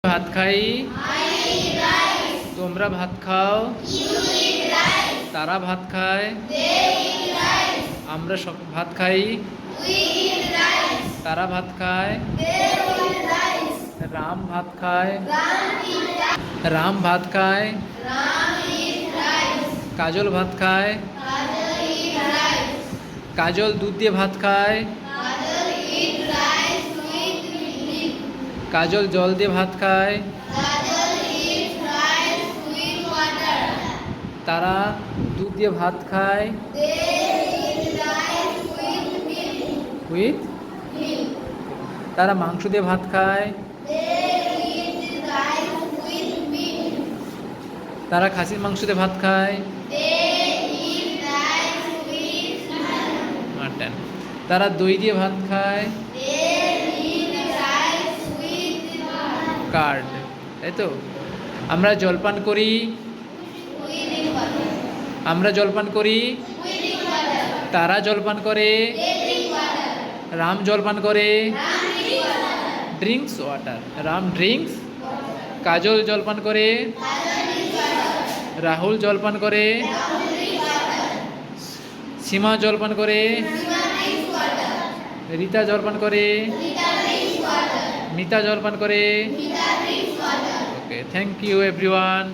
ভাত খাই, তোমরা ভাত খাও, তারা ভাত খায়, আমরা সব ভাত খাই, তারা ভাত খায়, রাম ভাত খায়, রাম ভাত খায়, কাজল ভাত খায়, কাজল দুধ দিয়ে ভাত খায়, কাজল জল দিয়ে ভাত খায়, তারা দুধ দিয়ে ভাত খায় উইথ, তারা মাংস দিয়ে ভাত খায়, তারা খাসির মাংস দিয়ে ভাত খায়, মাটন, তারা দই দিয়ে ভাত খায়, কার্ড, তাই তো। আমরা জলপান করি, আমরা জলপান করি, তারা জলপান করে, রাম জলপান করে, ড্রিঙ্কস ওয়াটার, রাম ড্রিঙ্কস, কাজল জলপান করে, রাহুল জলপান করে, সীমা জলপান করে, রীতা জলপান করে, মিতা জলপান করে। ওকে, থ্যাংক ইউ এভরিওয়ান।